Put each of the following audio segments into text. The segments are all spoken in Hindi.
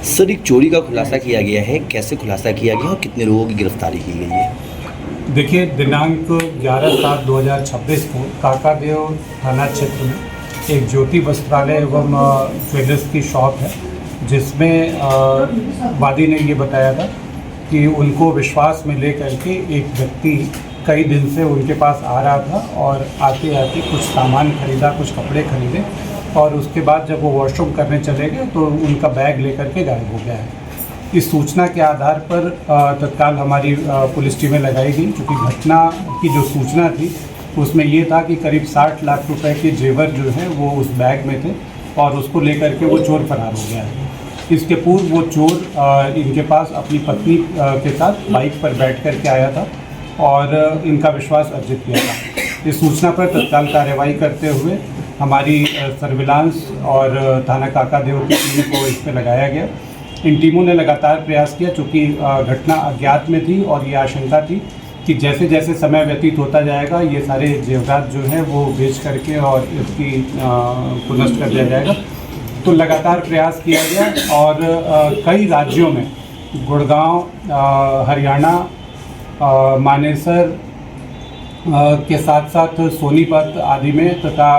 सर, एक चोरी का खुलासा किया गया है, कैसे खुलासा किया गया और कितने लोगों की गिरफ्तारी की गई है? देखिए, दिनांक 11/7/2026 को काकादेव थाना क्षेत्र में एक ज्योति वस्त्रालय एवं ज्वेलर्स की शॉप है, जिसमें वादी ने ये बताया था कि उनको विश्वास में लेकर के एक व्यक्ति कई दिन से उनके पास आ रहा था और आते आते कुछ सामान खरीदा, कुछ कपड़े खरीदे और उसके बाद जब वो वॉशरूम करने चले गए तो उनका बैग लेकर के गायब हो गया है। इस सूचना के आधार पर तत्काल हमारी पुलिस टीमें लगाई गई, क्योंकि घटना की जो सूचना थी उसमें ये था कि करीब 60 लाख रुपए के जेवर जो है वो उस बैग में थे और उसको लेकर के वो चोर फरार हो गया है। इसके पूर्व वो चोर इनके पास अपनी पत्नी के साथ बाइक पर बैठ कर के आया था और इनका विश्वास अर्जित किया था। इस सूचना पर तत्काल कार्रवाई करते हुए हमारी सर्विलांस और थाना काकादेव की टीम को इस पर लगाया गया। इन टीमों ने लगातार प्रयास किया, चूँकि घटना अज्ञात में थी और ये आशंका थी कि जैसे जैसे समय व्यतीत होता जाएगा ये सारे जेवरात जो हैं वो बेच करके और इसकी को नष्ट कर दिया जाएगा। तो लगातार प्रयास किया गया और कई राज्यों में गुड़गांव, हरियाणा, मानेसर के साथ साथ सोनीपत आदि में तथा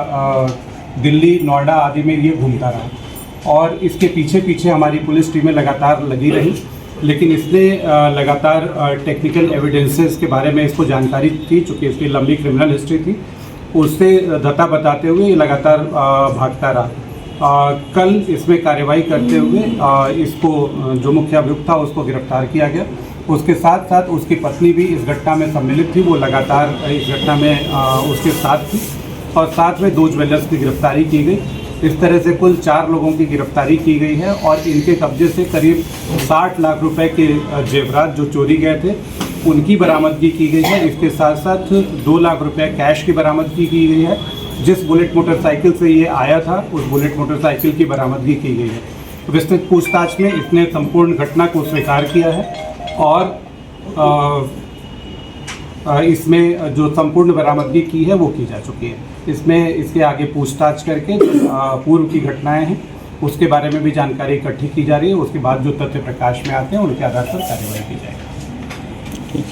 दिल्ली, नोएडा आदि में ये घूमता रहा और इसके पीछे पीछे हमारी पुलिस टीमें लगातार लगी रही। लेकिन इसने लगातार टेक्निकल एविडेंसेस के बारे में इसको जानकारी थी, चूँकि इसकी लंबी क्रिमिनल हिस्ट्री थी, उससे धता बताते हुए ये लगातार भागता रहा। कल इसमें कार्रवाई करते हुए इसको जो मुख्य अभियुक्त था उसको गिरफ्तार किया गया। उसके साथ साथ उसकी पत्नी भी इस घटना में सम्मिलित थी, वो लगातार इस घटना में उसके साथ थी और साथ में 2 ज्वेलर्स की गिरफ्तारी की गई। इस तरह से कुल 4 लोगों की गिरफ्तारी की गई है और इनके कब्जे से करीब 60 लाख रुपए के जेवरात जो चोरी गए थे उनकी बरामदगी की गई है। इसके साथ साथ 2 लाख रुपए कैश की बरामदगी की गई है। जिस बुलेट मोटरसाइकिल से ये आया था उस बुलेट मोटरसाइकिल की बरामदगी की गई है। विस्तृत पूछताछ में इसने संपूर्ण घटना को स्वीकार किया है और इसमें जो संपूर्ण बरामदगी की है वो की जा चुकी है। इसमें इसके आगे पूछताछ करके पूर्व की घटनाएं हैं उसके बारे में भी जानकारी इकट्ठी की जा रही है। उसके बाद जो तथ्य प्रकाश में आते हैं उनके आधार पर कार्रवाई की जाएगी।